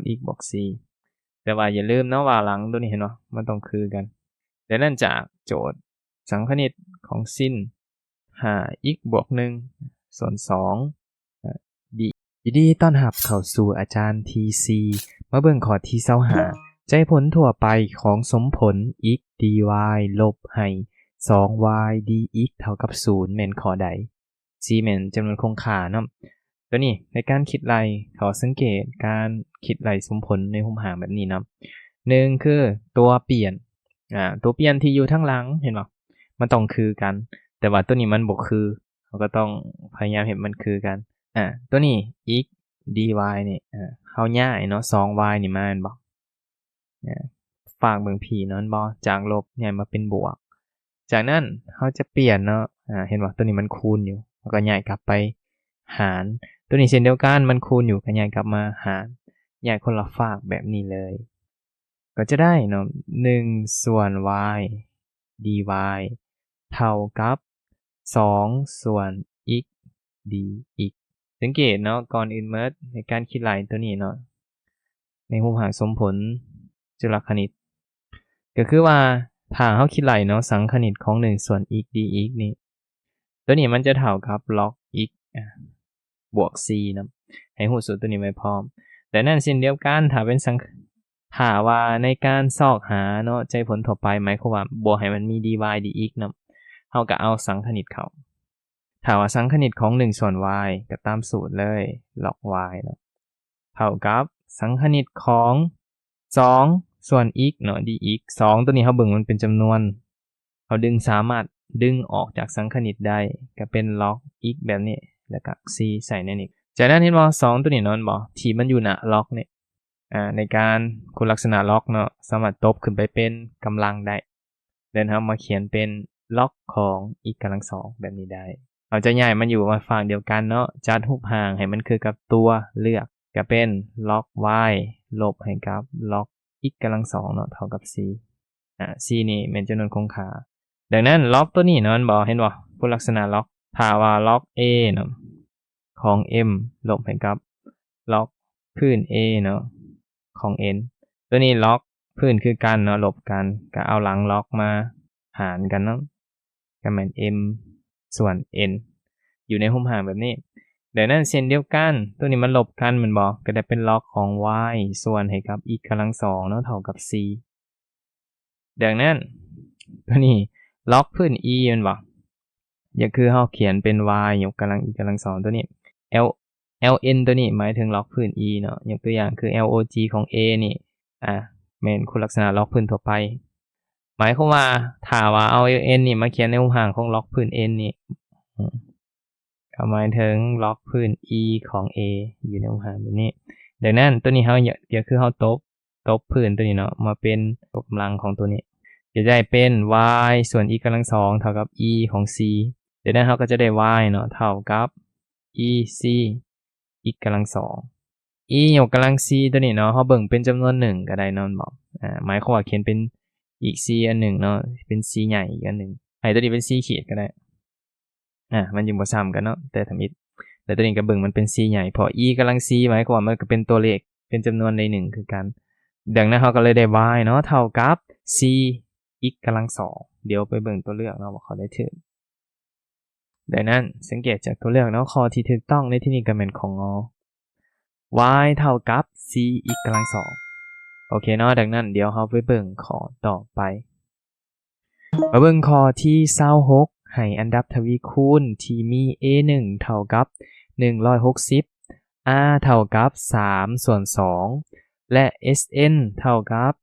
อีกบวก c แต่ว่าอย่าลืมนะว่าหลังตัวนี้เห็นบ่มันต้องคือกันดังนั้นจากโจทย์สังคณิตของสิ้น5 x บวก1ส่วน2 d ยินดีต้อนรับเข้าสู่อาจารย์ TC มาเบิ่งข้อที่25ใจผลทั่วไปของสมผล x dy ลบให้ 2y dx เท่ากับ0แม่นข้อใด c แม่นจำนวนคงค่าเนาะตัวนี้ในการคิดไล่ขอสังเกตการคิดไล่สมผลในรูปหางแบบนี้นะ1คือตัวเปลี่ยนตัวเปลี่ยนที่อยู่ทางหลังเห็นบ่มันต้องคือกันแต่ว่าตัวนี้มันบ่คือเราก็ต้องพยายามเฮ็ดมันคือกันตัวนี้ x dy นี่เฮาย้ายเนาะ 2y นี่มาแม่นบ่ฝากเบิ่งพี่เนาะบ่จากลบย้ายมาเป็นบวกจากนั้นเฮาจะเปลี่ยนเนาะเห็นบ่ตัวนี้มันคูณอยู่แล้วก็ย้ายกลับไปหารตัวนี้เช่นเดียวกันมันคูณอยู่ก็ย้ายกลับมาหารย้ายคนละฝากแบบนี้เลยก็จะได้เนาะ1ส่วน y dy เท่ากับ2ส่วน x dx สังเกตเนาะก่อนอื่นเมิดในการคิดไล่ตัวนี้เนาะในรูปหางสมผลจุลคณิตก็คือว่าถ้าเฮาคิดไล่เนาะสังคณิตของ1ส่วน x dx นี่ตัวนี้มันจะเท่ากับ log x บวก c นะให้รู้สูตรตัวนี้ไว้พร้อมแต่นั่นเช่นเดียวกันถ้าเป็นถ้าว่าในการซอกหาเนาะใจผลทั่วไปหมายความว่าบ่ให้มันมี dy dx เนาะเฮาก็เอาสังคณิตเข้าถ้าว่าสังคณิตของ1ส่วน y ก็ตามสูตรเลย log y เนาะเท่ากับสังคณิตของ2ส่วน x เนาะ dx 2ตัวนี้เฮาเบิ่งมันเป็นจำนวนเฮาสามารถดึงออกจากสังคณิตได้ก็เป็น log x แบบนี้แล้วก็ c ใส่ในนี้จากนั้นเห็นบ่2ตัวนี้เนาะบ่ที่มันอยู่หน้า log นี่ในการคุณลักษณะ log เนาะสามารถตบขึ้นไปเป็นกำลังได้แล้วเฮามาเขียนเป็น log ของ x กำลัง2แบบนี้ได้เราจะย้ายมันอยู่มาฝั่งเดียวกันเนาะจัดรูปหางให้มันคือกับตัวเลือกก็เป็น log y ลบให้กับ log x กำลัง2เนาะเท่ากับ c c นี่เป็นจำนวนคงค่าดังนั้น log ตัวนี้เนาะมันบ่เห็นบ่คุณลักษณะ log ถ้าว่า log a เนาะของ m ลบให้กับ log พื้น a เนาะของ n ตัวนี้ log พื้นคือกันเนาะลบกันก็เอาหลัง log มาหารกันเนาะก็แม่น m ส่วน n อยู่ในรูปหางแบบนี้ดังนั้นเช่นเดียวกันตัวนี้มันลบกันแม่นบ่ก็ได้เป็น log ของ y ส่วนให้กับ x กำลัง2เนาะเท่ากับ c ดังนั้นตัวนี้ log พื้น e แม่นบ่อย่าคือเฮาเขียนเป็น y ยกกำลัง e กำลัง2ตัวนี้ ln ตัวนี้หมายถึง log พื้น e เนาะยกตัวอย่างคือ log ของ a นี่แม่นคุณลักษณะ log พื้นทั่วไปหมายความว่าถ้าว่าเอา ln นี่มาเขียนในรูปหางของ log พื้น n นี่ก็หมายถึง log พื้น e ของ a อยู่ในรูปหางแบบนี้ดังนั้นตัวนี้เฮาอย่าคือเฮาตบพื้นตัวนี้เนาะมาเป็นตัวกำลังของตัวนี้จะได้เป็น y ส่วน e กำลัง2เท่ากับ e ของ c ดังนั้นเฮาก็จะได้ y เนาะเท่ากับ ec x กำลัง2 e ยกกำลัง c ตัวนี้เนาะเฮาเบิ่งเป็นจำนวน1ก็ได้เนาะบ่หมายความว่าเขียนเป็นอีก c อันหนึ่งเนาะเป็น c ใหญ่อีกอันหนึ่งให้ตัวนี้เป็น c ขีดก็ได้มันอยู่บ่ซ้ำกันเนาะแต่ทำอิฐแต่ตัวนี้ก็เบิ่งมันเป็น c ใหญ่พอ e กำลัง c หมายความว่ามันก็เป็นตัวเลขเป็นจำนวนใน1คือกันดังนั้นเฮาก็เลยได้ y เนาะเท่ากับ c x กำลัง2เดี๋ยวไปเบิ่งตัวเลือกเนาะว่าเขาได้ถูกดังนั้นสังเกตจากตัวเลือกเนาะข้อที่ถูกต้องในที่นี้ก็แม่นของงอ y เท่ากับ c x กำลัง2โอเคเนาะดังนั้นเดี๋ยวเฮาไปเบิ่งข้อต่อไปมาเบิ่งข้อที่26ให้อันดับทวีคูณที่มี a1 เท่ากับ160 r เท่ากับ3ส่วน2และ sn เท่ากับ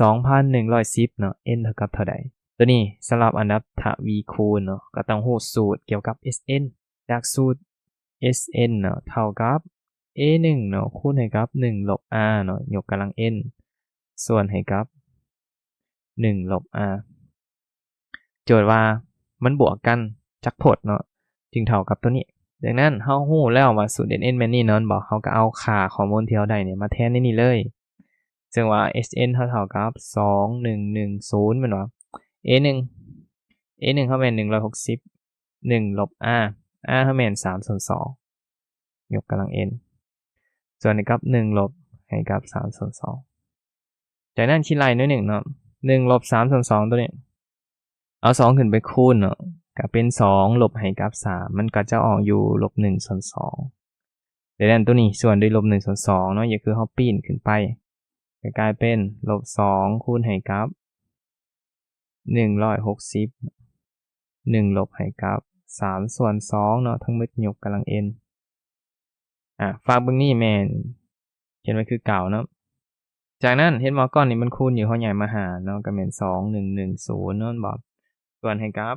2,110 เนาะ n เท่ากับเท่าใดตัวนี้สำหรับอันดับทวีคูณเนาะก็ต้องรู้สูตรเกี่ยวกับ sn จากสูตร sn เนาะเท่ากับ a1 เนาะคูณให้กับ1ลบ r เนาะยกกำลัง n ส่วนให้กับ1ลบ r โจทย์ว่ามันบวกกันจักผลเนาะจึงเท่ากับตัวนี้ดังนั้นเฮารู้แล้วว่าสูตร sn แม่นนี่เนาะบ่เฮาก็เอาค่าข้อมูลที่เฮาได้เนี่ยมาแทนในนี้เลยซึ่งว่า sn เท่ากับ2110แม่นบ่ a1 เฮาแม่น160 1ลบ r เฮาแม่น3ส่วน2ยกกำลัง n ส่วนกับ1ลบใ ให้กับ3ส่วน2จากนั้นคิดไล่ด้วย1เนาะ1ลบ3ส่วน2ตัวนี้เอา2ขึ้นไปคูณเนาะก็เป็น2ลบให้กับ3มันก็จะออกอยู่ลบ1ส่วน2จากนั้นตัวนี้ส่วนด้วยลบ1ส่วน2เนาะอย่าคือเฮาปีนขึ้นไปก็กลายเป็นลบ2คูณให้กับ160 1ลบให้กับ3ส่วน2เนาะทั้งหมดยกกำลัง n ฝากเบิ่งนี่แม่นเขียนไว้คือเก่าเนาะจากนั้นเห็นบ่ก้อนนี้มันคูณอยู่เฮาย้ายมาหารเนาะก็แม่น2110เนาะบ่ส่วนให้กับ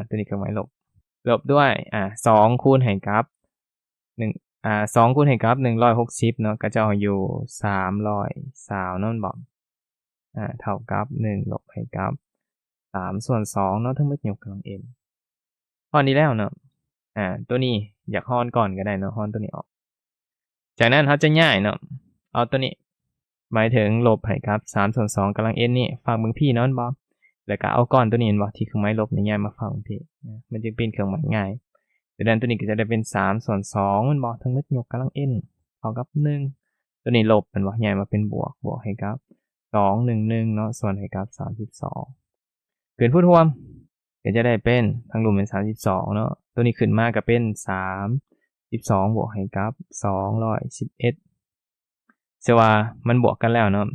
ตัวนี้เครื่องหมายลบด้วย2คูณให้กับ1 2คูณให้กับ160เนาะก็จะออกอยู่320เนาะบ่เท่ากับ1ลบให้กับ3ส่วน2เนาะทั้งหมดยกกำลัง n ข้อนี้แล้วเนาะตัวนี้อยากฮ้อนก่อนก็ได้เนาะฮ้อนตัวนี้ออกจากนั้นเราจะย้ายเนาะเอาตัวนี้หมายถึงลบให้กับ3ส่วน2กำลัง n นี่ฝั่งเบิ่งพี่เนาะบ่แล้วก็เอาก้อนตัวนี้บ่ที่เครื่องหมายลบนี่ย้ายมาฝั่งพี่มันจึงเป็นเครื่องหมายง่ายดังนั้นตัวนี้ก็จะได้เป็น3ส่วน2มันบ่ทั้งหมดยกกำลัง n เท่ากับ1ตัวนี้ลบมันบ่ย้ายมาเป็นบวกให้กับ211เนาะส่วนให้กับ32เกินผู้ร่วมก็จะได้เป็นทั้งรวมเป็น32เนาะตัวนี้ขึ้นมาก็เป็น32บวกให้กับ211เชื่อว่ามันบวกกันแล้วเนาะ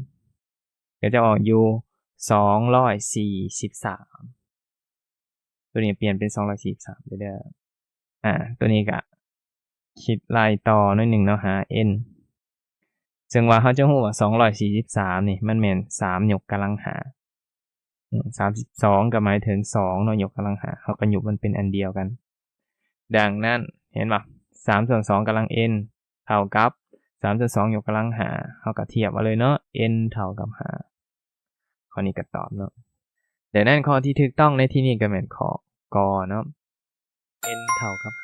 ก็จะออกอยู่243ตัวนี้เปลี่ยนเป็น243เด้อตัวนี้ก็คิดไล่ต่อหน่อยนึงเนาะหา n ซึ่งว่าเราจะรู้ว่า243นี่มันแม่น3ยกกำลังหา32ก็หมายถึง2เนาะยกกำลังหาเขาก็ยกมันเป็นอันเดียวกันดังนั้นเห็นบ่3ส่วน2กำลัง n เท่ากับ3ส่วน2ยกกำลังหาเขาก็เทียบเอาเลยเนาะ n เท่ากับ5ข้อนี้ก็ตอบเนาะดังนั้นข้อที่ถูกต้องในที่นี้ก็แม่นข้อกเนาะ n เท่ากับ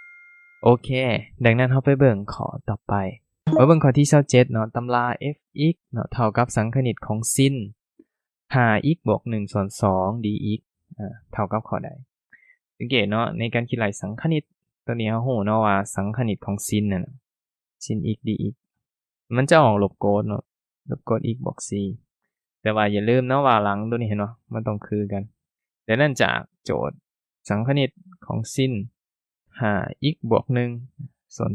5โอเคดังนั้นเราไปเบิ่งข้อต่อไปมาเบิ่งข้อที่27เนาะตำรา f(x) เนาะเท่ากับสังคณิตของซิน5x บวก1ส่วน2 dx เท่ากับข้อใดสังเกตเนาะในการคิดไล่สังคณิตตัวนี้เรารู้เนาะว่าสังคณิตของซินน่ะซิน x dx มันจะออกลบโกดเนาะลบโกด x บวก c แต่ว่าอย่าลืมเนาะว่าหลังตัวนี้เห็นเนาะมันต้องคือกันดังนั้นจากโจทย์สังคณิตของซิน5x บวก1ส่วน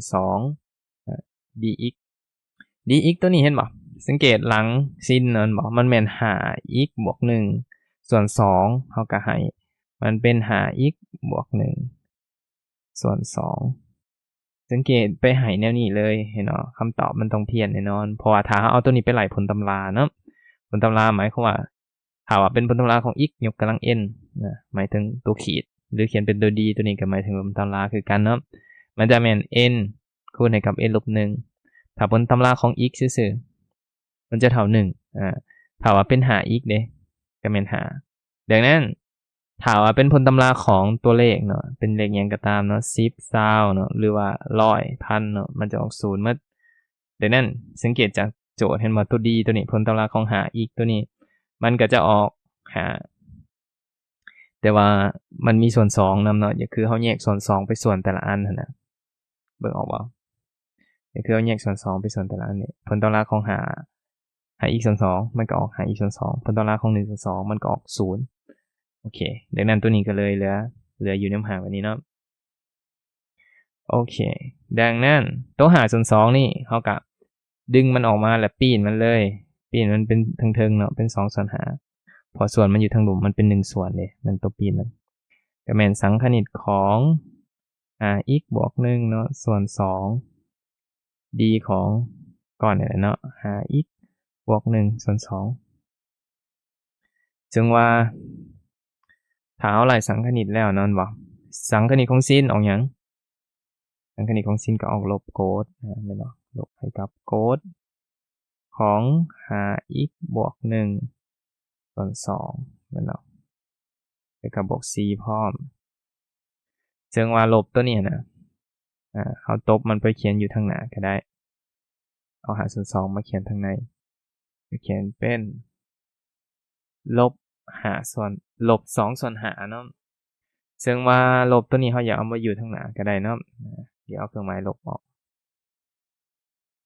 2 dx dx ตัวนี้เห็นบ่สังเกตหลังซินนั่นบ่มันแม่น 5x บวก1ส่วน2เฮาก็ให้มันเป็น 5x บวก1ส่วน2สังเกตไปให้แนวนี้เลยเห็นเนาะคำตอบมันต้องเพี้ยนแน่นอนเพราะว่าถ้าเฮาเอาตัวนี้ไปไล่ผลตำราเนาะผลตำราหมายความว่าถ้าว่าเป็นผลตำราของ x ยกกำลัง n หมายถึงตัวขีดหรือเขียนเป็นตัว d ตัวนี้ก็หมายถึงผลตำราคือกันเนาะมันจะแม่น n คูณให้กับ n ลบ1ถ้าผลตำราของ x ซื่อๆมันจะเท่า1ถ้าว่าเป็น5x เด้ก็แม่น5ดังนั้นถ้าว่าเป็นผลตำราของตัวเลขเนาะเป็นเลขหยังก็ตามเนาะ10 20เนาะหรือว่า100 1000เนาะมันจะออก0หมดดังนั้นสังเกตจากโจทย์เห็นบ่ตัว d ตัวนี้ผลตำราของ5x ตัวนี้มันก็จะออก5แต่ว่ามันมีส่วน2นำเนาะก็คือเฮาแยกส่วน2ไปส่วนแต่ละอันนั่นน่ะเบิ่งออกบ่ก็คือเฮาแยกส่วน2ไปส่วนแต่ละอันนี่ผลตำราของ5x ส่วน2มันก็ออก5x ส่วน2ผลตำราของ1ส่วน2มันก็ออก0โอเคดังนั้นตัวนี้ก็เลยเหลืออยู่นำ5แบบนี้เนาะโอเคดังนั้นตัว5ส่วน2นี่เฮาก็ดึงมันออกมาแล้วปีนมันเลยปีนมันเป็นเทิงๆเนาะเป็น2ส่วน5พอส่วนมันอยู่ทางหลุมมันเป็น1ส่วนเด้มันตัวปีนมันก็แม่นสังคณิตของx บวก1เนาะส่วน2 d ของก่อนนี่แหละเนาะ 5x บวก1ส่วน2ซึ่งว่าถ้าเฮาไล่สังคณิตแล้วนั่นบ่สังคณิตของซินออกหยังสังคณิตของซินก็ออกลบโกดแม่นบ่ลบให้กับโกดของ 5x บวก1ส่วน2แม่นบ่แล้วก็บวก c พร้อมซึ่งว่าลบตัวนี้น่ะเฮาตบมันไปเขียนอยู่ทางหน้าก็ได้เอา5ส่วน2มาเขียนทางในก็เขียนเป็นลบ2ส่วน5เนาะซึ่งว่าลบตัวนี้เฮาอยากเอามาอยู่ทางหน้าก็ได้เนาะเดี๋ยวเอาเครื่องหมายลบออก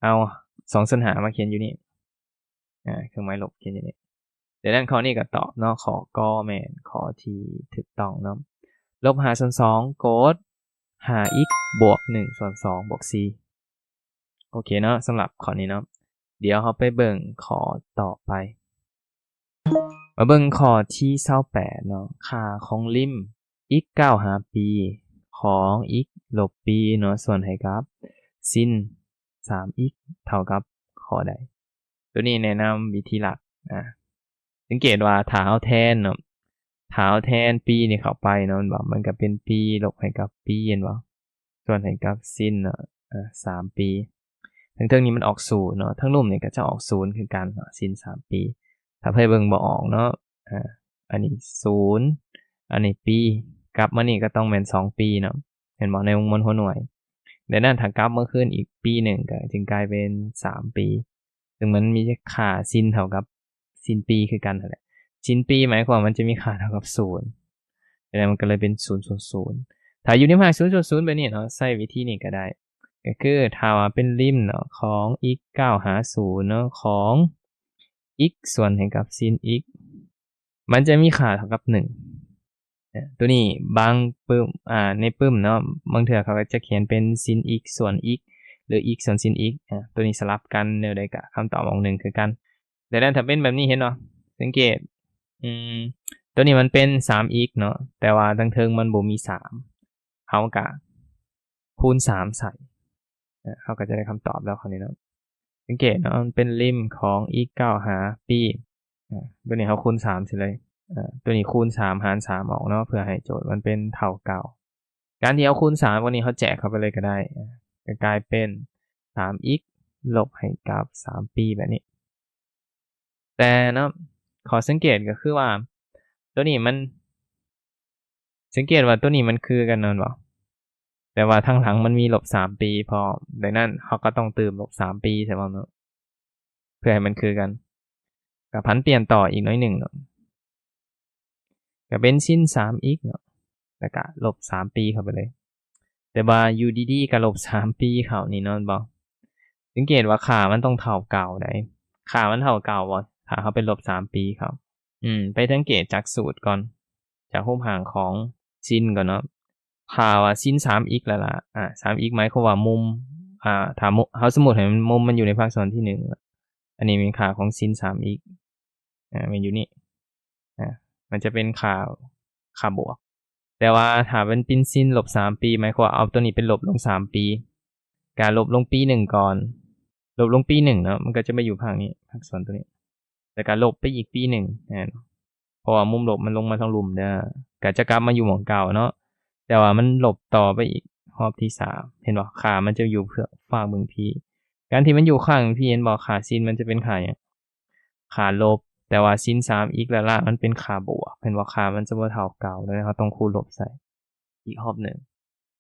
เอา 2ส่วน5มาเขียนอยู่นี่เครื่องหมายลบเขียนอยู่นี่เดี๋ยวนั้นข้อนี้ก็ตอบเนาะข้อก็แม่นข้อที่ถูกต้องเนาะลบ5ส่วน2กด 5x บวก1ส่วน2บวก4โอเคเนาะสำหรับข้อนี้เนาะเดี๋ยวเราไปเบิ่งข้อต่อไปมาเบิ่งข้อที่28เนาะค่าของริม x 9หาปีของ x ลบปีเนาะส่วนให้กับsin 3x เท่ากับข้อใดตัวนี้แนะนำวิธีหลักสังเกตว่าถ้าเอาแทนเนาะถ้าเอาแทนปีนี่เข้าไปเนาะมันก็เป็นปีลบให้กับปีเห็นบ่ส่วนให้กับsinเนาะ3ปีทั้งนี้มันออก0เนาะทั้งลุ่มนี่ก็จะออก0คือกันเนาะ sin 3ปีถ้าเพิ่นเบิ่งบ่ออกเนาะอันนี้0อันนี้ปีกลับมานี่ก็ต้องเป็น2ปีเนาะเห็นบ่ในวงมวลหัวหน่วยดังนั้นถ้ากลับมาขึ้นอีกปีหนึ่งก็จึงกลายเป็น3ปีซึ่งมันมีค่า sin เท่ากับ sin ปีคือกันนั่นแหละ sin ปีหมายความมันจะมีค่าเท่ากับ0ดังนั้นมันก็เลยเป็น0 ถ้าอยู่ในภาค0 แบบนี้เนาะใช้วิธีนี้ก็ได้ก็คือถ้าว่าเป็นริมเนาะของ x 9หา0เนาะของ x ส่วนให้กับ sin x มันจะมีค่าเท่ากับ1ตัวนี้บางปึ้มในปึ้มเนาะบางเทื่อเขาก็จะเขียนเป็น sin x ส่วน x หรือ x ส่วน sin x ตัวนี้สลับกันแนวใดก็คำตอบของ1คือกันแต่ถ้าเป็นแบบนี้เห็นเนาะสังเกตตัวนี้มันเป็น 3x เนาะแต่ว่าทางเทิงมันบ่มี3เฮาก็คูณ3ใส่เฮาก็จะได้คำตอบแล้วคราวนี้เนาะสังเกตเนาะมันเป็นริมของ x 9หาปีตัวนี้เฮาคูณ3สิเลยตัวนี้คูณ3หาร3ออกเนาะเพื่อให้โจทย์มันเป็นเท่าเก่าการที่เอาคูณ3วันนี้เขาแจกเข้าไปเลยก็ได้ก็กลายเป็น 3x ลบให้กับ3ปีแบบนี้แต่เนาะขอสังเกตก็คือว่าตัวนี้มันสังเกตว่าตัวนี้มันคือกันนั่นบ่แต่ว่าทางหลังมันมีลบ3ปีพอดังนั้นเขาก็ต้องเติมลบ3ปีใช่บ่เนาะเพื่อให้มันคือกันก็พันเปลี่ยนต่ออีกหน่อยนึงเนาะก็เป็น sin 3x เนาะแล้วก็ลบ3ปีเข้าไปเลยแต่ว่าอยู่ดีๆก็ลบ3ปีเข้านี่เนาะบ่สังเกตว่าค่ามันต้องเท่าเก่าได้ค่ามันเท่าเก่าบ่ถ้าเขาเป็นลบ3ปีครับไปสังเกตจากสูตรก่อนจากรูปห่างของ sin ก่อนเนาะถ้าว่า sin 3x แล้วล่ะ3x หมายความว่ามุมถ้าเฮาสมมุติให้มุมมันอยู่ในภาคส่วนที่1อันนี้เป็นค่าของ sin 3x มันอยู่นี่มันจะเป็นค่าบวกแต่ว่าถ้าเป็น sin ลบ3ปีหมายความว่าเอาตัวนี้เป็นลบลง3ปีการลบลงปี1ก่อนลบลงปี1เนาะมันก็จะมาอยู่ภาคนี้ภาคส่วนตัวนี้แล้วก็ลบไปอีกปี1เพราะว่ามุมลบมันลงมาทางหลุมเด้อก็จะกลับมาอยู่หม้องเก่าเนาะแต่ว่ามันลบต่อไปอีกรอบที่3เห็นบ่ค่ามันจะอยู่เพื่อฝากเบิ่งพี่การที่มันอยู่ข้างพี่เห็นบ่ค่า sin มันจะเป็นค่าหยังค่าลบแต่ว่า sin 3x แล้วล่ะมันเป็นค่าบวกเห็นบ่ค่ามันจะบ่เท่าเก่าแล้วเราต้องคูณลบใส่อีกรอบนึง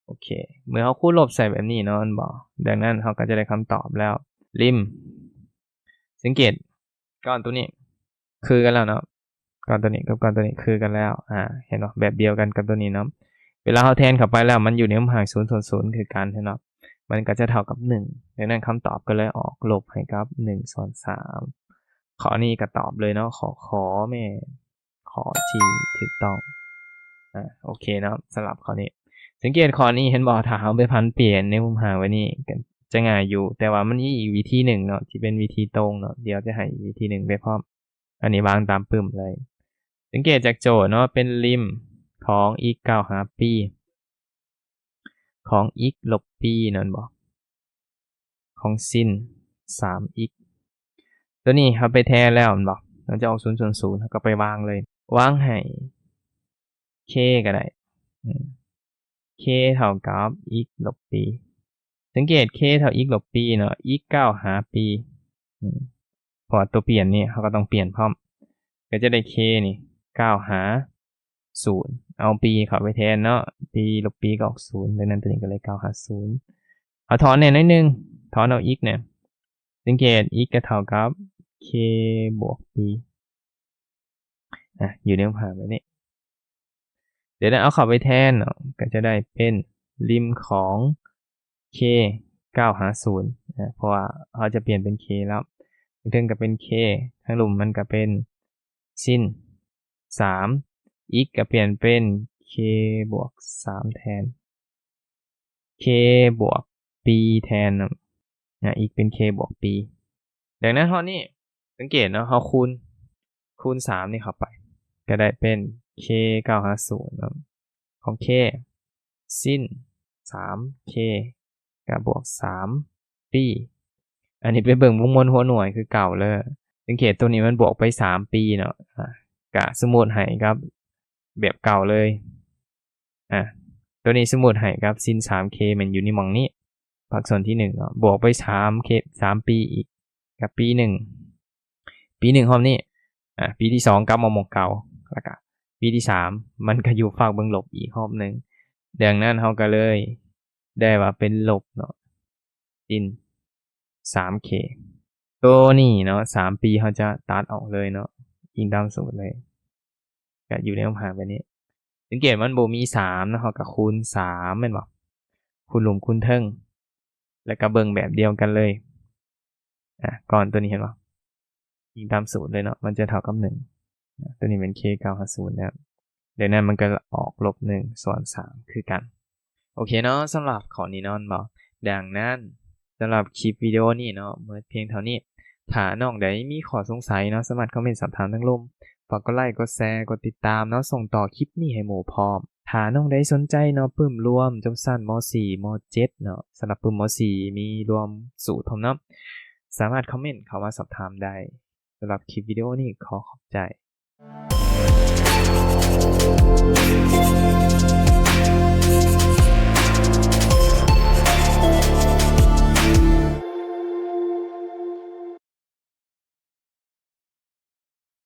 โอเคเมื่อเราคูณลบใส่แบบนี้เนาะมันบ่ดังนั้นเราก็จะได้คำตอบแล้วริมสังเกตก้อนตัวนี้คือกันแล้วเนาะก้อนตัวนี้กับก้อนตัวนี้คือกันแล้วเห็นบ่แบบเดียวกันกับตัวนี้เนาะเวลาเราแทนเข้าไปแล้วมันอยู่ในมุมห่าง0ส่วน0คือกันเห็นบ่มันก็จะเท่ากับ1ดังนั้นคำตอบก็เลยออกลบให้กับ1ส่วน3ข้อนี้ก็ตอบเลยเนาะขอแม่ข้อที่ถูกต้องโอเคเนาะสำหรับข้อนี้สังเกตข้อนี้เห็นบ่ถ้าเราไปพันเปลี่ยนในมุมห่างไว้นี่ก็จะง่ายอยู่แต่ว่ามันมีอีกวิธีหนึ่งเนาะที่เป็นวิธีตรงเนาะเดี๋ยวจะให้อีกวิธีหนึ่งไปพร้อมอันนี้วางตามปึ้มเลยสังเกตจากโจทย์เนาะเป็นริมของ x 9หาปีของ x ลบปีนั่นบ่ของ sin 3x ตัวนี้เราไปแทนแล้วมันบ่มันจะออก0ส่วน0เราก็ไปวางเลยวางให้ k ก็ได้k เท่ากับ x ลบปีสังเกต k เท่า x ลบปีเนาะ x 9หาปีพอตัวเปลี่ยนนี่เขาก็ต้องเปลี่ยนพร้อมก็จะได้ k นี่9หา0เอาปีเข้าไปแทนเนาะปีลบปีก็ออก0ดังนั้นตัวนี้ก็เลย9หา0เอาถอนเนี่ยนิดนึงถอนเอา x เนี่ยสังเกต x ก็เท่ากับ k บวก p อยู่ในมุมห่างแบบนี้เดี๋ยวเอาเข้าไปแทนเนาะก็จะได้เป็นริมของ k 950เพราะว่าเราจะเปลี่ยนเป็น k แล้วถึงก็เป็น k ข้างหลุมมันก็เป็นสิ้น3 x ก็เปลี่ยนเป็น k บวก3แทน k บวก p แทนx เป็น k บวก p ดังนั้นเท่านี้สังเกตเนาะเราคูณ3นี่เข้าไปก็ได้เป็น k 950ของ k สิ้น 3k กับบวก3 p อันนี้ไปเบิ่งวงมวลหัวหน่วยคือเก่าเลยสังเกตตัวนี้มันบวกไป3 p เนาะกะสมมุติให้ครับแบบเก่าเลยตัวนี้สมมุติให้ครับสิ้น 3k มันอยู่ในหม่องนี้ภาคส่วนที่1เนาะบวกไป3k 3 p อีกกับ p 1 p 1รอบนี้p ที่2กลับมาหม่องเก่าแล้วก็ p ที่3มันก็อยู่ฝั่งเบิ่งลบอีกรอบนึงดังนั้นเราก็เลยได้ว่าเป็นลบเนาะสิ้น 3k ตัวนี้เนาะ3 p เขาจะตัดออกเลยเนาะยิงตามสูตรเลยก็อยู่ในคำถามแบบนี้สังเกตมันบ่มี3นะเขาก็คูณ3แม่นบ่คูณหลุมคูณเทิงแล้วก็เบิ่งแบบเดียวกันเลยก่อนตัวนี้เห็นบ่ยิงตามสูตรเลยเนาะมันจะเท่ากับ1ตัวนี้เป็น k 950นะครับเดี๋ยวนั้นมันก็ออกลบ1ส่วน3คือกันโอเคเนาะสำหรับข้อนี้เนาะบ่ดังนั้นสำหรับคลิปวิดีโอนี้เนาะเมื่อเพียงเท่านี้ถ้าน้องใดมีข้อสงสัยเนาะสามารถคอมเมนต์สอบถามทางลมฝากกดไลค์กดแชร์กดติดตามเนาะส่งต่อคลิปนี้ให้หมู่พร้อมถ้าน้องใดสนใจเนาะปึ้มรวมจบสั้นม.4 ม.7 เนาะสำหรับปึ้มม.4 มีรวมสูตรพร้อมเนาะสามารถคอมเมนต์เข้ามาสอบถามได้สำหรับคลิปวิดีโอนี้ขอขอบใจ